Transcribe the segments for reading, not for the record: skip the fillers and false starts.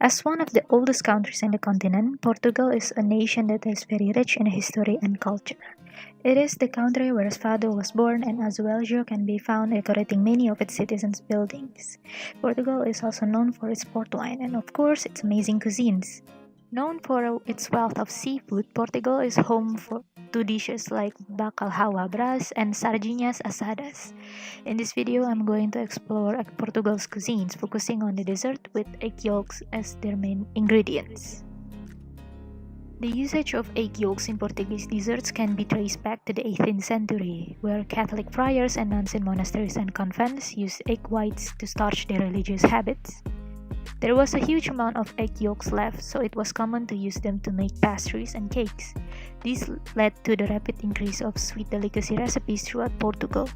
As one of the oldest countries in the continent, Portugal is a nation that is very rich in history and culture. It is the country where Fado was born, and Azulejo can be found decorating many of its citizens' buildings. Portugal is also known for its port wine and, of course, its amazing cuisines. Known for its wealth of seafood, Portugal is home to dishes like bacalhau bras and sardinhas asadas. In this video, I'm going to explore Portugal's cuisines, focusing on the dessert with egg yolks as their main ingredients. The usage of egg yolks in Portuguese desserts can be traced back to the 18th century, where Catholic friars and nuns in monasteries and convents used egg whites to starch their religious habits. There was a huge amount of egg yolks left, so it was common to use them to make pastries and cakes. This led to the rapid increase of sweet delicacy recipes throughout Portugal.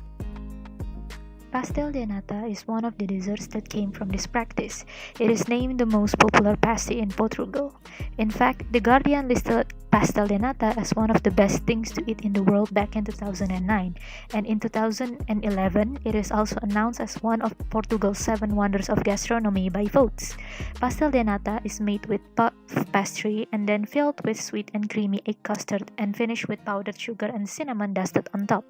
Pastel de nata is one of the desserts that came from this practice. It is named the most popular pasty in Portugal. In fact, The Guardian listed pastel de nata as one of the best things to eat in the world back in 2009, and in 2011, it is also announced as one of Portugal's 7 wonders of gastronomy by votes. Pastel de nata is made with puff pastry and then filled with sweet and creamy egg custard and finished with powdered sugar and cinnamon dusted on top.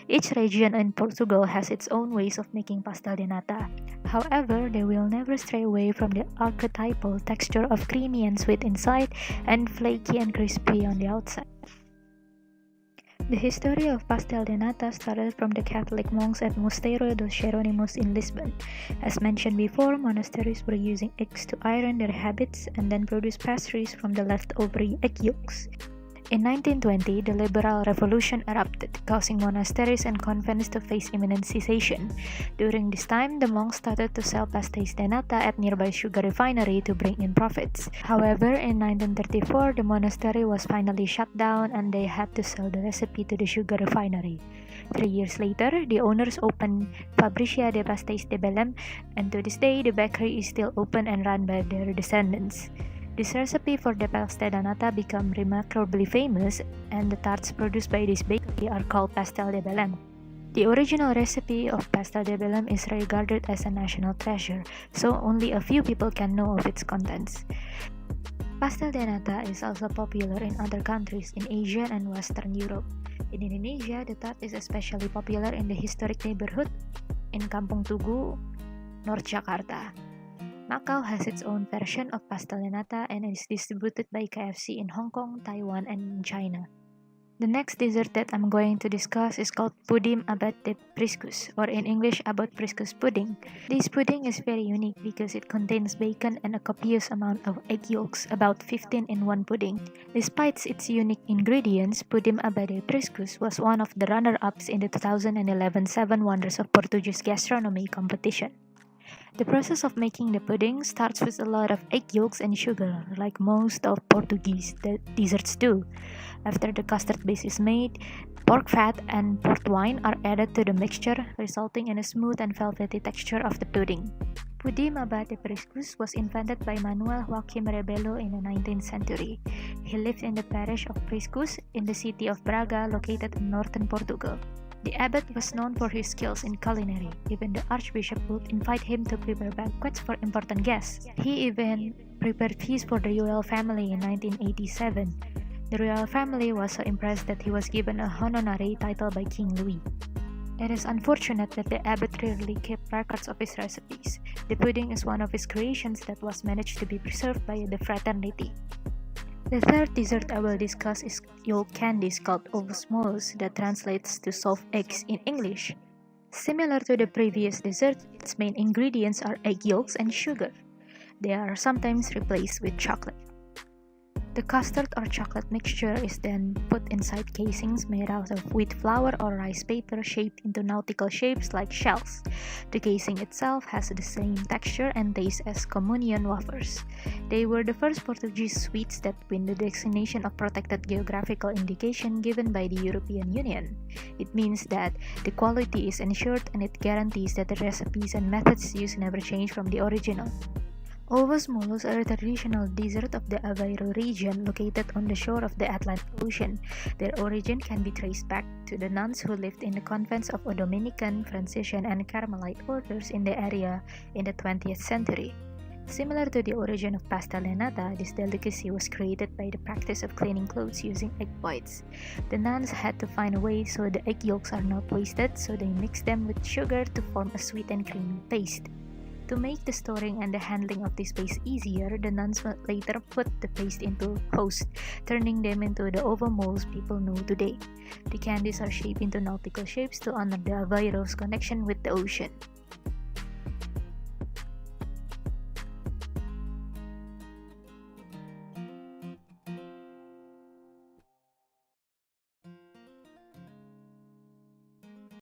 Each region in Portugal has its own ways of making pastel de nata. However, they will never stray away from the archetypal texture of creamy and sweet inside and flaky and crispy on the outside. The history of pastel de nata started from the Catholic monks at Mosteiro dos Jerónimos in Lisbon. As mentioned before, monasteries were using eggs to iron their habits and then produce pastries from the leftover egg yolks. In 1920, the Liberal Revolution erupted, causing monasteries and convents to face imminent cessation. During this time, the monks started to sell pastéis de nata at nearby sugar refinery to bring in profits. However, in 1934, the monastery was finally shut down and they had to sell the recipe to the sugar refinery. 3 years later, the owners opened Fabricia de Pastéis de Belém, and to this day, the bakery is still open and run by their descendants. This recipe for the pastel de nata became remarkably famous, and the tarts produced by this bakery are called pastel de Belém. The original recipe of pastel de Belém is regarded as a national treasure, so only a few people can know of its contents. Pastel de nata is also popular in other countries in Asia and Western Europe. In Indonesia, the tart is especially popular in the historic neighborhood in Kampung Tugu, North Jakarta. Macau has its own version of pastel de nata and is distributed by KFC in Hong Kong, Taiwan, and China. The next dessert that I'm going to discuss is called Pudim Abade Priscos, or in English, Abade Priscos pudding. This pudding is very unique because it contains bacon and a copious amount of egg yolks, about 15 in one pudding. Despite its unique ingredients, Pudim Abade Priscos was one of the runner-ups in the 2011 7 Wonders of Portuguese Gastronomy competition. The process of making the pudding starts with a lot of egg yolks and sugar, like most of Portuguese desserts do. After the custard base is made, pork fat and port wine are added to the mixture, resulting in a smooth and velvety texture of the pudding. Pudim Abade Priscos was invented by Manuel Joaquim Rebelo in the 19th century. He lived in the parish of Priscos in the city of Braga, located in northern Portugal. The abbot was known for his skills in culinary. Even the archbishop would invite him to prepare banquets for important guests. He even prepared feasts for the royal family in 1987. The royal family was so impressed that he was given a honorary title by King Louis. It is unfortunate that the abbot rarely kept records of his recipes. The pudding is one of his creations that was managed to be preserved by the fraternity. The third dessert I will discuss is yolk candies called Ovos that translates to soft eggs in English. Similar to the previous dessert, its main ingredients are egg yolks and sugar. They are sometimes replaced with chocolate. The custard or chocolate mixture is then put inside casings made out of wheat flour or rice paper shaped into nautical shapes like shells. The casing itself has the same texture and taste as communion wafers. They were the first Portuguese sweets that win the designation of protected geographical indication given by the European Union. It means that the quality is ensured and it guarantees that the recipes and methods used never change from the original. Ovos are a traditional dessert of the Aveiro region located on the shore of the Atlantic Ocean. Their origin can be traced back to the nuns who lived in the convents of Dominican, Franciscan, and Carmelite orders in the area in the 20th century. Similar to the origin of pastel and nata, this delicacy was created by the practice of cleaning clothes using egg whites. The nuns had to find a way so the egg yolks are not wasted, so they mixed them with sugar to form a sweet and creamy paste. To make the storing and the handling of this paste easier, the nuns would later put the paste into post, turning them into the oval molds people know today. The candies are shaped into nautical shapes to honor the Aveiro's connection with the ocean.